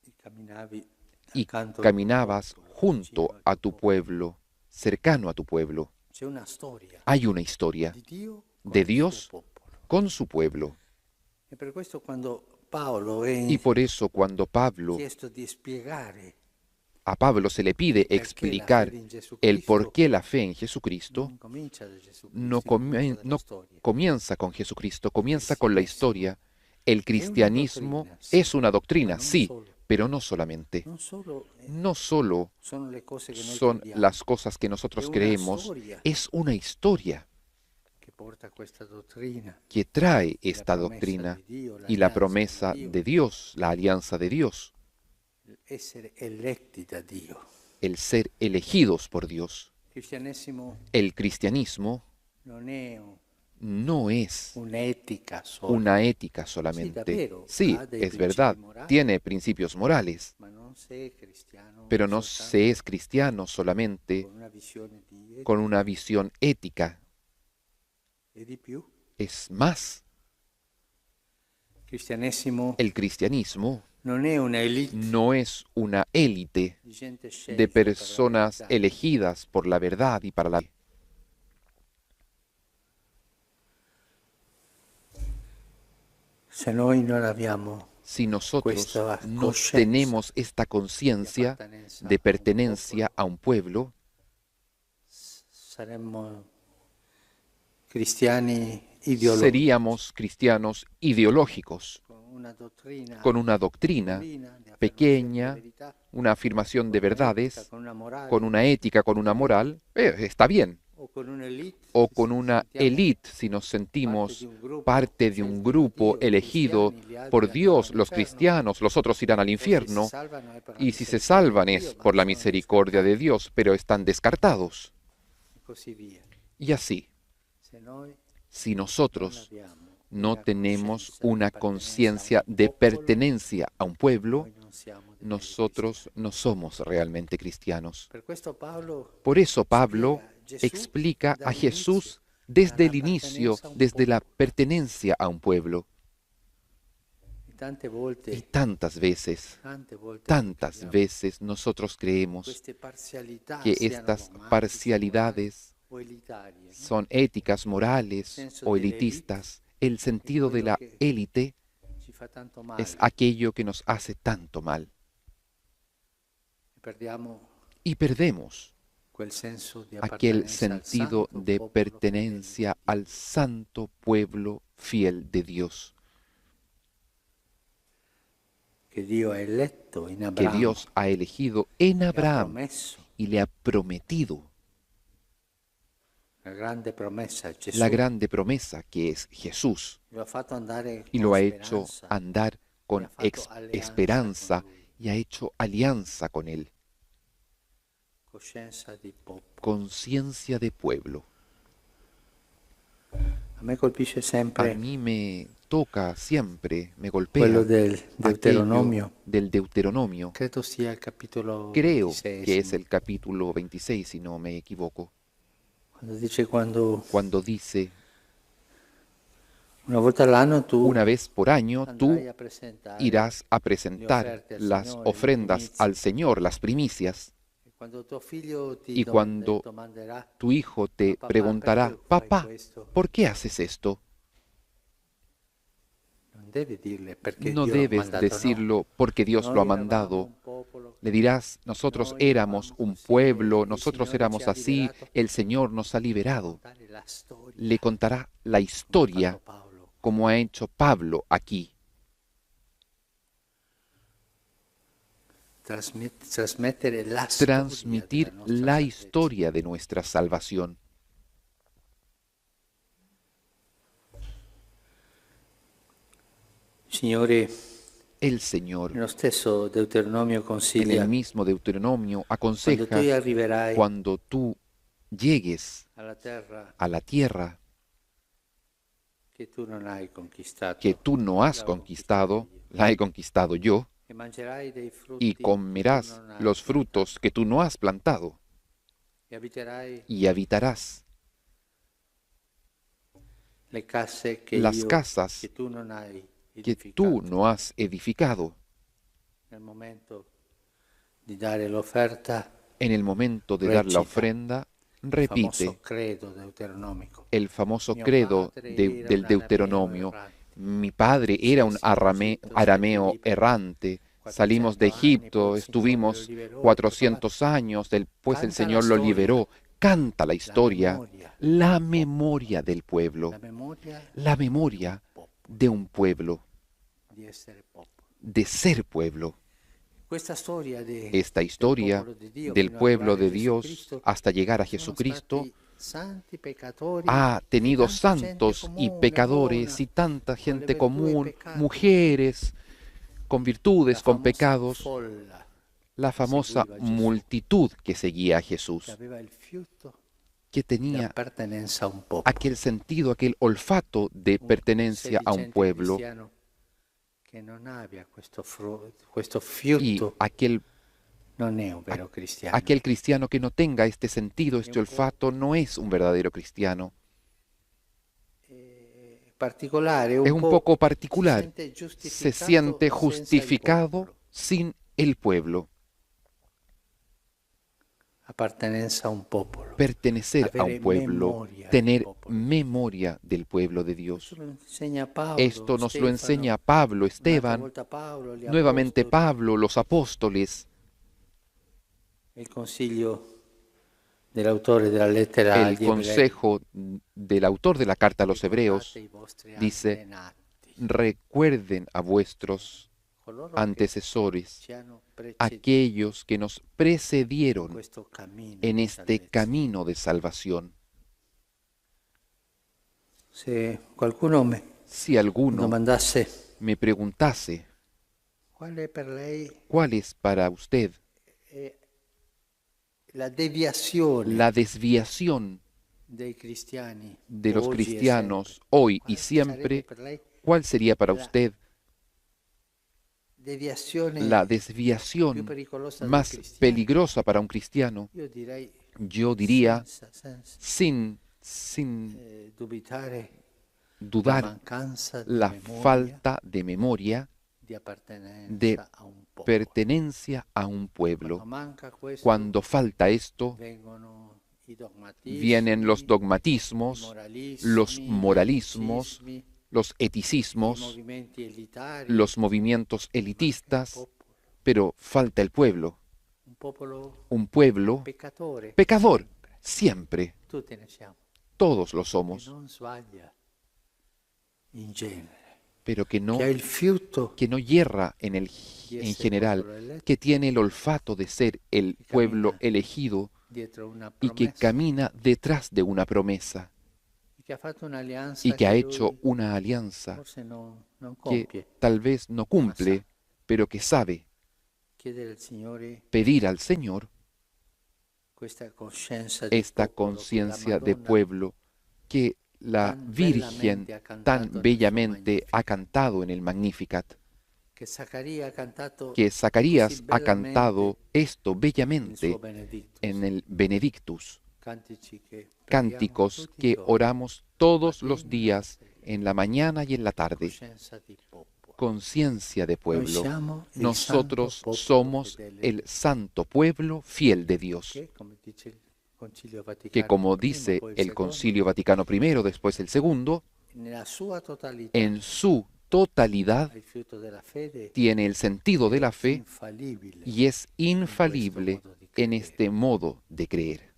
e camminavi y accanto al tuo caminabas popolo, junto vicino al a tuo tu popolo. pueblo, cercano a tu pueblo. C'è una storia Hay una historia di Dio con de il suo Dios popolo. con su pueblo. E per questo quando Paolo è Y por eso cuando chiesto di spiegare a Pablo se le pide perché la explicar fede in Gesù el Cristo por qué la fe en Jesucristo, non comincia da Gesù no, Cristo, comincia dalla no storia. comienza con Jesucristo, comienza con la historia. El cristianismo doctrina, sí, es una doctrina, ma non sí, solo. pero no solamente. Non solo No solo sono le cose che noi son crediamo, las cosas que nosotros Es una creemos, historia. es una historia che porta questa dottrina, que trae la esta promesa doctrina di Dio, y la l'alleanza promesa di Dio, de Dios, la alianza de Dios, essere eletti da Dio. el ser elegidos por Dios. Il cristianesimo El cristianismo non è no es un'etica sola, una ética Sì, solamente. davvero, Sí, ha dei es principi verdad, morali, tiene principios morales, ma non sei cristiano pero no soltanto se es cristiano solamente con una visione di etica con una visión ética. e di più. Es más, Il cristianesimo el cristianismo non è una elite no es una élite di gente de scelta personas per la verità. elegidas por la verdad y para la... Se noi non abbiamo Si nosotros Questa no coscienza tenemos esta conciencia de pertenencia a un pueblo, saremmo cristiani ideologici seríamos cristianos ideológicos, con una con una doctrina piccolina di pequeña, affermazione di verità, una afirmación de con una etica, verdades, con una morale, con una ética, con una moral, está bien. o con un'elite, O se con ci una sentiamo élite si nos sentimos parte parte de un grupo Dio, elegido cristiani, gli altri por andranno Dios, los all'inferno, cristianos, los otros irán al e se si infierno, salvano è per la y si se misericordia salvan di es Dio, ma por la sono misericordia de descartati, Dios, pero están descartados. e così via. Y así, Se noi si non nosotros abbiamo no una tenemos coscienza di una pertenencia conciencia a un de popolo, pertenencia a un pueblo, noi non siamo dei veri nosotros cristiani. no somos realmente cristianos. Per questo Paolo Por eso Pablo spiega Gesù explica a dall'inizio, Jesús desde el dalla inicio, appartenenza a un desde la popolo. pertenencia a un pueblo. E tante volte, Y tantas veces noi crediamo nosotros creemos queste parzialità que siano estas romantiche, parcialidades morali o elitarie, no? son éticas, morales senso o de la elitistas. El sentido de la quello che élite ci fa tanto male. es aquello que nos hace tanto mal. Perdiamo Y perdemos quel senso di aquel appartenenza al sentido santo de popolo pertenencia fedele di Dio, al santo pueblo fiel de Dios, che Dio ha eletto in que Abramo, Dios ha elegido en che ha Abraham promesso y le ha prometido la grande promessa, Gesù, la grande promesa que es Jesús, lo ha fatto andare y con lo ha hecho speranza, andar con y ha fatto alleanza esperanza con lui. y ha hecho alianza con él, coscienza di popolo. conciencia de pueblo. A me colpisce A sempre mí me toca siempre, me quello golpea del aquello Deuteronomio. del Deuteronomio. Credo sia il capitolo Creo que es 26, el capítulo 26, si no me equivoco, quando dice quando cuando dice, una volta all'anno tu una vez por año tú andrai a presentare irás a le presentar offerte al las Signore, le ofrendas al primizie. Señor, las primicias, E quando tuo figlio ti y cuando domanderà, tu hijo ma te papà, preguntará, perché fai papá, questo? ¿por qué haces esto? Non devi dirle perché No Dio l'ha debes mandato, no. decirlo porque Dios lo ha Noi eravamo mandado. un popolo, Le dirás, nosotros noi éramos eravamo un così pueblo, e il nosotros Signore ci éramos ha así, liberato. el Señor nos ha Devi liberado. raccontare la Le storia, contará la come ha fatto historia Paolo. como ha hecho Pablo aquí. Trasmettere la storia Transmitir della nostra la salvezza. historia de nuestra salvación. Signore, El Señor, nello stesso Deuteronomio en el consiglia, mismo Deuteronomio, quando tu aconseja, arriverai cuando tú llegues alla terra a la tierra che tu non hai conquistato, que tú no has la ho conquistado, conquistata io, la he conquistado yo, e mangerai dei frutti y che tu comerás non hai los piantato, frutos que tú no has plantado, e abiterai y habitarás le case las casas che tu non hai que edificato. tú no has edificado. Nel momento di dare l'offerta, En el momento de dar la recita ofrenda, il famoso repite credo deuteronomico. el famoso Mio credo padre era del un arameo Deuteronomio. errante. Mi padre era un arameo errante. Salimos de 400 anni, poi Egipto, il Signore lo estuvimos liberò, 400 años, después el Canta la Señor lo storia, liberó. Canta la la historia, memoria, la memoria del pueblo, la memoria la memoria de un pueblo, di essere popolo. de ser pueblo. Questa storia Esta historia del pueblo de Dios hasta llegar a Jesucristo santi peccatori ha e tenido tanta gente santos y comune, pecadores buona, y tanta con le gente virtù e común, peccati. mujeres con virtudes, La con famosa pecados, folla la famosa seguiva Gesù, multitud que seguía a che Jesús, aveva il fiuto que di tenía appartenenza a un popolo. aquel sentido, aquel olfato de pertenencia a un sedicente pueblo cristiano che non abbia questo y fiuto aquel non è un vero cristiano. aquel cristiano que no tenga este sentido, este olfato, no es un verdadero cristiano. Particolare, Es un poco si particular. sente Se giustificato siente senza il justificado popolo. sin el pueblo. Appartenenza a un popolo. Pertenecer a un Avere pueblo, memoria del tener popolo. memoria del pueblo de Questo Dios. lo insegna Paolo, Esto nos lo Stefano, enseña Pablo, un'altra Esteban, volta Paolo, gli nuevamente apostoli, Pablo, los apóstoles, il consiglio dell'autore della lettera el agli ebrei. consejo del autor de la carta a los hebreos. Ricordate i vostri Dice, antenati, recuerden a vuestros coloro che antecesores, ci hanno precedito aquellos que nos in precedieron questo cammino en di este salvezza. camino de salvación. Se qualcuno mi Si alguno domandasse me preguntase, qual è per lei ¿cuál es para usted la deviazione la desviación dei cristiani de los oggi e cristianos hoy y sempre? Quale siempre? sarebbe per lei ¿Cuál sería para la usted deviazione la più desviación pericolosa del más cristiano? peligrosa para un cristiano? Io direi Yo diría, senza sin dubitare la dudar, mancanza di la memoria falta de memoria di appartenenza de a un popolo. pertenencia a un Quando pueblo. manca questo, Cuando falta esto, vengono i dogmatismi, vienen los i dogmatismos, moralismi, los gli moralismos, eticismi, los i eticismos, movimenti elitari, los movimientos il elitistas, popolo. pero falta el pueblo. Un popolo Un pueblo peccatore, pecador, siempre. tutti ne siamo, Todos lo che somos, non sbaglia in genere, pero que che ha il fiuto no yerra di en essere general, popolo eletto que tiene el olfato de ser el pueblo elegido dietro una y que promessa, camina detrás de una promesa e che ha fatto un'alleanza y que ha che hecho lui una alianza forse non que compie. tal vez no cumple, pero que sabe Chiedere al Signore pedir al Señor questa coscienza di esta popolo, che la conciencia de Madonna pueblo que la Virgen tan bellamente ha cantado en el Magnificat, que Zacarías ha cantado esto bellamente en el Benedictus, cánticos que oramos todos los días en la mañana y en la tarde. Conciencia de pueblo. Nosotros somos el santo pueblo fiel de Dios, que como dice el Concilio Vaticano I, después el segundo, en su totalidad tiene el sentido de la fe y es infalible en este modo de creer.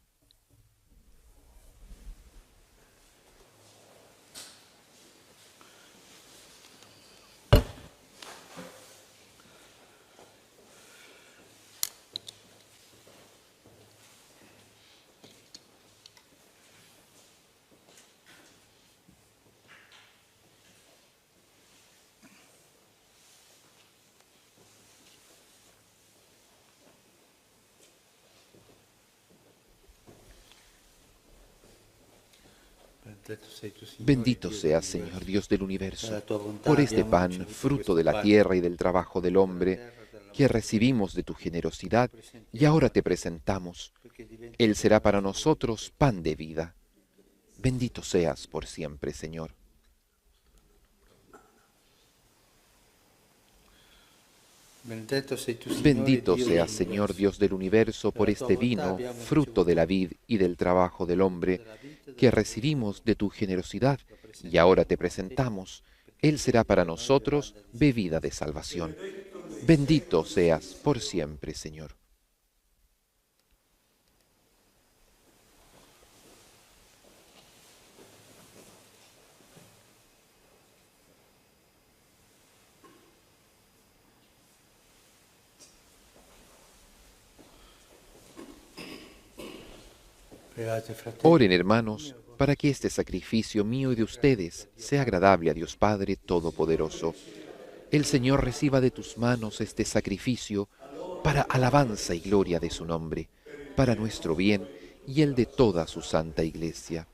Bendito seas, Señor Dios del universo, por este pan, fruto de la tierra y del trabajo del hombre, que recibimos de tu generosidad y ahora te presentamos. Él será para nosotros pan de vida. Bendito seas por siempre, Señor. Bendito seas, Señor Dios del universo, por este vino, fruto de la vid y del trabajo del hombre, que recibimos de tu generosidad y ahora te presentamos. Él será para nosotros bebida de salvación. Bendito seas por siempre, Señor. Oren, hermanos, para que este sacrificio mío y de ustedes sea agradable a Dios Padre Todopoderoso. El Señor reciba de tus manos este sacrificio para alabanza y gloria de su nombre, para nuestro bien y el de toda su santa Iglesia.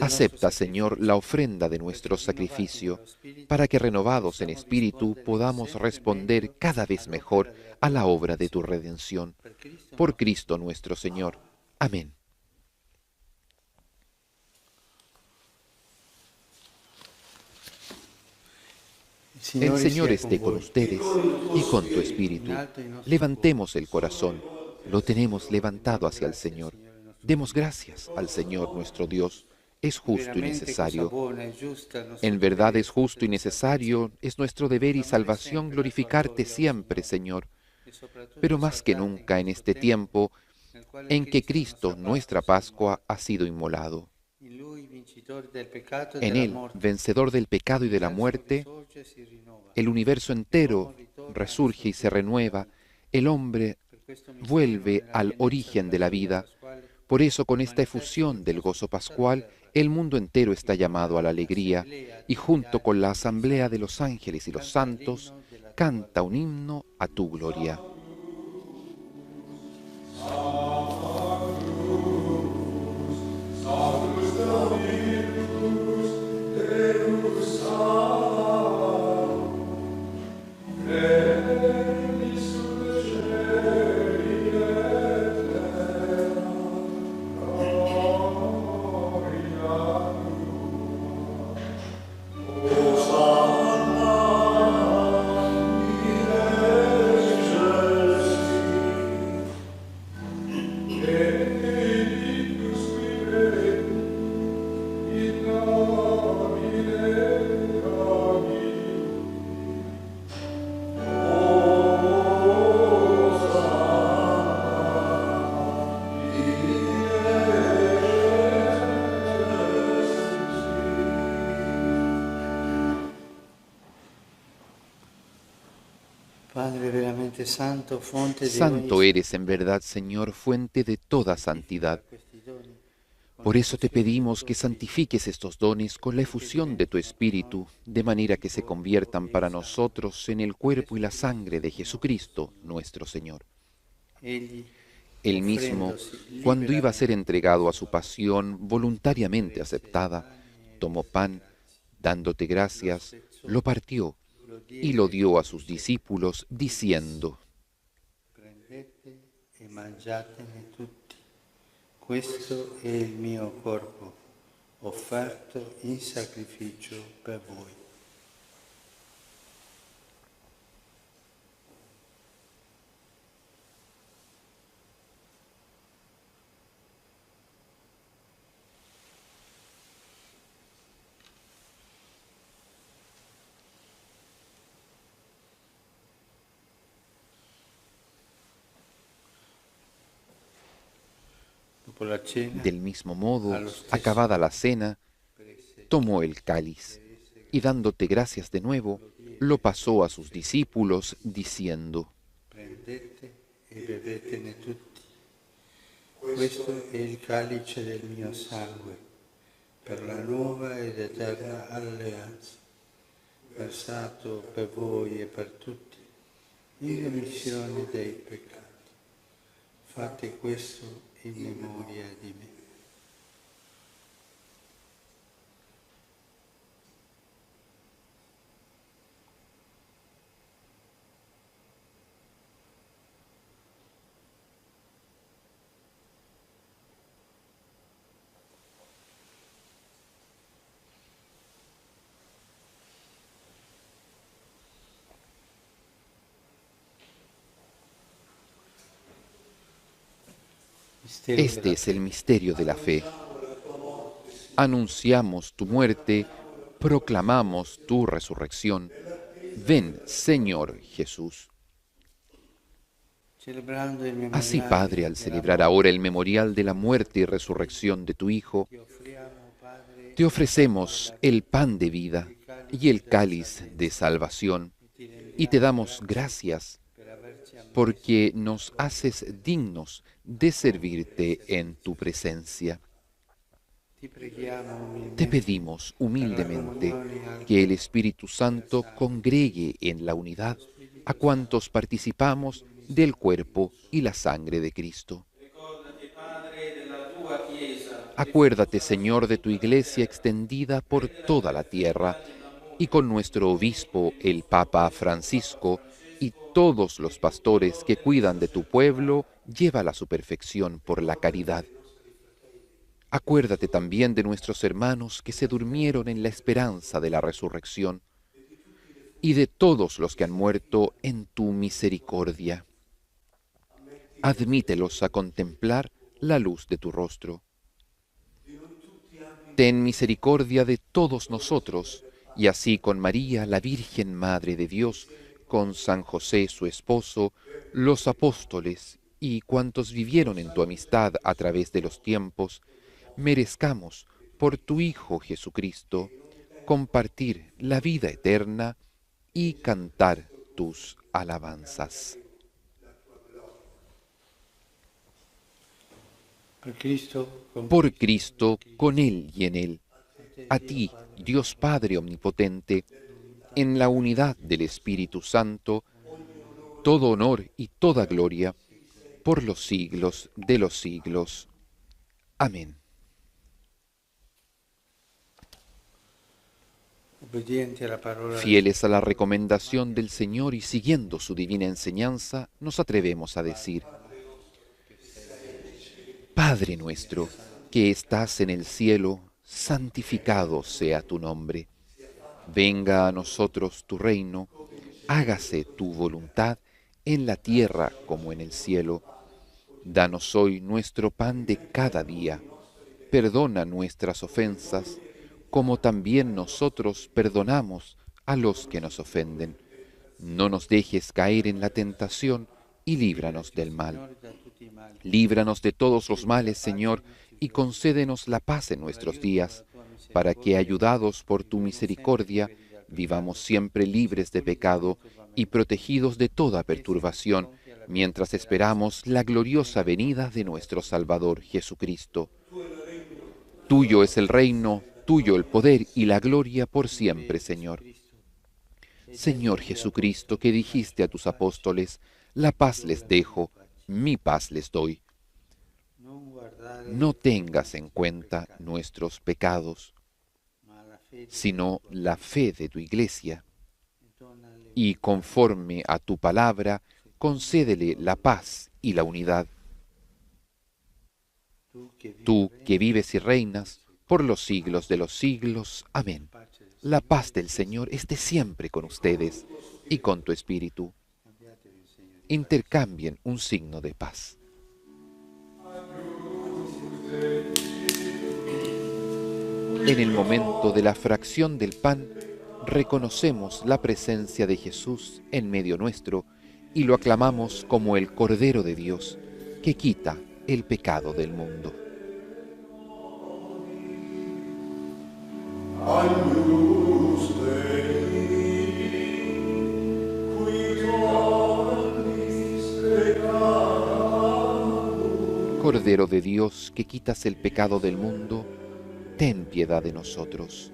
Acepta, Señor, la ofrenda de nuestro sacrificio, para que renovados en espíritu podamos responder cada vez mejor a la obra de tu redención. Por Cristo nuestro Señor. Amén. El Señor esté con ustedes y con tu espíritu. Levantemos el corazón. Lo tenemos levantado hacia el Señor. Demos gracias al Señor nuestro Dios. Es justo y necesario. En verdad es justo y necesario, es nuestro deber y salvación glorificarte siempre, Señor. Pero más que nunca en este tiempo en que Cristo, nuestra Pascua, ha sido inmolado. En Él, vencedor del pecado y de la muerte, el universo entero resurge y se renueva. El hombre vuelve al origen de la vida. Por eso, con esta efusión del gozo pascual, el mundo entero está llamado a la alegría y junto con la asamblea de los ángeles y los santos, canta un himno a tu gloria. Santo eres en verdad, Señor, fuente de toda santidad. Por eso te pedimos que santifiques estos dones con la efusión de tu Espíritu, de manera que se conviertan para nosotros en el cuerpo y la sangre de Jesucristo, nuestro Señor. Él mismo, cuando iba a ser entregado a su pasión voluntariamente aceptada, tomó pan, dándote gracias, lo partió y lo dio a sus discípulos, diciendo: Prendete e mangiatene tutti. Questo è il mio corpo, offerto in sacrificio per voi. Del mismo modo, acabada la cena, tomó el cáliz y dándote gracias de nuevo, lo pasó a sus discípulos, diciendo: Prendete e bevetene tutti. Questo è il calice del mio sangue, per la nuova ed eterna alleanza, versato per voi e per tutti, in remissione dei peccati. Fate questo in memoria di me. Este es el misterio de la fe. Anunciamos tu muerte, proclamamos tu resurrección. Ven, Señor Jesús. Así, Padre, al celebrar ahora el memorial de la muerte y resurrección de tu Hijo, te ofrecemos el pan de vida y el cáliz de salvación, y te damos gracias porque nos haces dignos de servirte en tu presencia. Te pedimos humildemente que el Espíritu Santo congregue en la unidad a cuantos participamos del cuerpo y la sangre de Cristo. Acuérdate, Señor, de tu Iglesia extendida por toda la tierra, y con nuestro obispo, el Papa Francisco, y todos los pastores que cuidan de tu pueblo, llévala a su perfección por la caridad. Acuérdate también de nuestros hermanos que se durmieron en la esperanza de la resurrección, y de todos los que han muerto en tu misericordia. Admítelos a contemplar la luz de tu rostro. Ten misericordia de todos nosotros, y así con María, la Virgen Madre de Dios, con San José su esposo, los apóstoles y cuantos vivieron en tu amistad a través de los tiempos, merezcamos, por tu Hijo Jesucristo, compartir la vida eterna y cantar tus alabanzas. Por Cristo, con Él y en Él, a ti, Dios Padre Omnipotente, en la unidad del Espíritu Santo, todo honor y toda gloria, por los siglos de los siglos. Amén. Fieles a la recomendación del Señor y siguiendo su divina enseñanza, nos atrevemos a decir: Padre nuestro, que estás en el cielo, santificado sea tu nombre. Venga a nosotros tu reino, hágase tu voluntad en la tierra como en el cielo. Danos hoy nuestro pan de cada día. Perdona nuestras ofensas, como también nosotros perdonamos a los que nos ofenden. No nos dejes caer en la tentación y líbranos del mal. Líbranos de todos los males, Señor, y concédenos la paz en nuestros días, para que, ayudados por tu misericordia, vivamos siempre libres de pecado y protegidos de toda perturbación, mientras esperamos la gloriosa venida de nuestro Salvador Jesucristo. Tuyo es el reino, tuyo el poder y la gloria por siempre, Señor. Señor Jesucristo, que dijiste a tus apóstoles: la paz les dejo, mi paz les doy. no tengas en cuenta nuestros pecados, sino la fe de tu Iglesia, y conforme a tu palabra, concédele la paz y la unidad. Tú que vives y reinas por los siglos de los siglos. Amén. La paz del Señor esté siempre con ustedes y con tu espíritu. Intercambien un signo de paz. En el momento de la fracción del pan, reconocemos la presencia de Jesús en medio nuestro y lo aclamamos como el Cordero de Dios que quita el pecado del mundo. Cordero de Dios que quitas el pecado del mundo, ten piedad de nosotros.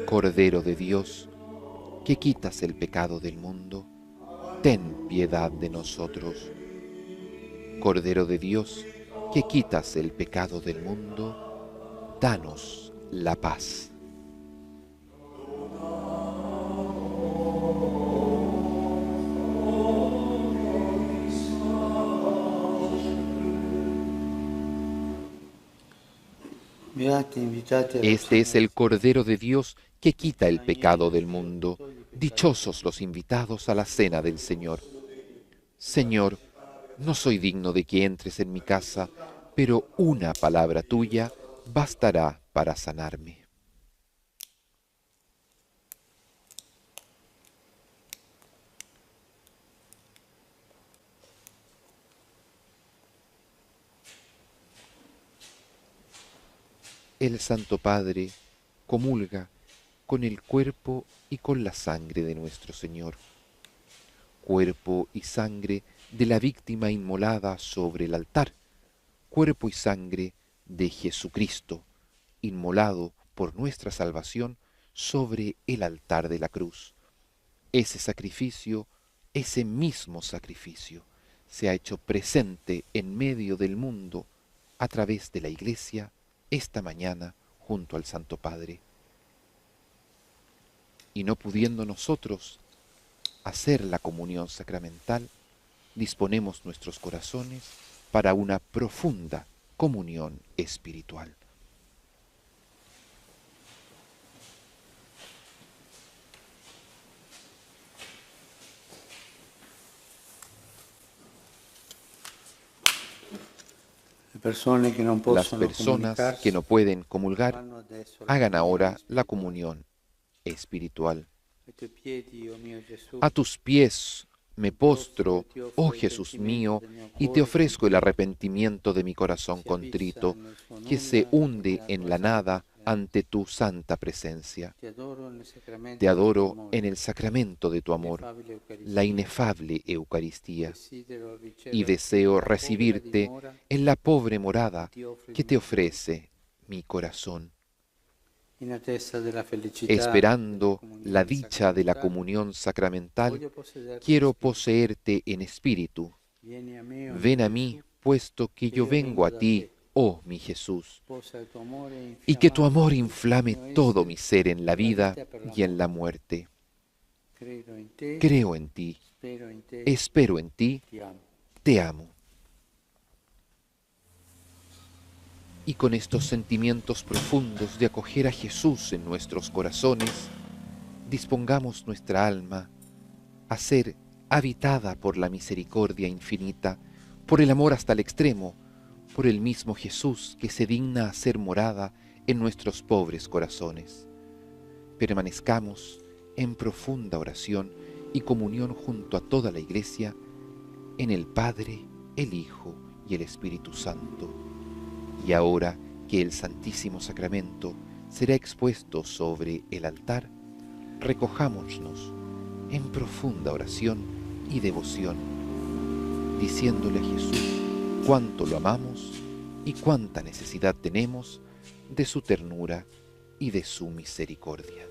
Cordero de Dios que quitas el pecado del mundo, ten piedad de nosotros. Cordero de Dios que quitas el pecado del mundo, danos la paz. Este es el Cordero de Dios que quita el pecado del mundo. Dichosos los invitados a la cena del Señor. Señor, no soy digno de que entres en mi casa, pero una palabra tuya bastará para sanarme. El Santo Padre comulga con el cuerpo y con la sangre de nuestro Señor. Cuerpo y sangre de la víctima inmolada sobre el altar. Cuerpo y sangre de Jesucristo, inmolado por nuestra salvación sobre el altar de la cruz. Ese sacrificio, ese mismo sacrificio, se ha hecho presente en medio del mundo a través de la Iglesia esta mañana junto al Santo Padre. Y no pudiendo nosotros hacer la comunión sacramental, disponemos nuestros corazones para una profunda comunión espiritual. Las personas que no pueden comulgar, hagan ahora la comunión espiritual. A tus pies me postro, oh Jesús mío, y te ofrezco el arrepentimiento de mi corazón contrito, que se hunde en la nada ante tu santa presencia. Te adoro en el sacramento de tu amor, la inefable Eucaristía, y deseo recibirte en la pobre morada que te ofrece mi corazón. Esperando la dicha de la comunión sacramental, quiero poseerte en espíritu. Ven a mí, puesto que yo vengo a ti, oh mi Jesús, y que tu amor inflame todo mi ser en la vida y en la muerte. Creo en ti, espero en ti, te amo. Y con estos sentimientos profundos de acoger a Jesús en nuestros corazones, dispongamos nuestra alma a ser habitada por la misericordia infinita, por el amor hasta el extremo, por el mismo Jesús que se digna a ser morada en nuestros pobres corazones. Permanezcamos en profunda oración y comunión junto a toda la Iglesia, en el Padre, el Hijo y el Espíritu Santo. Y ahora que el Santísimo Sacramento será expuesto sobre el altar, recojámonos en profunda oración y devoción, diciéndole a Jesús cuánto lo amamos y cuánta necesidad tenemos de su ternura y de su misericordia.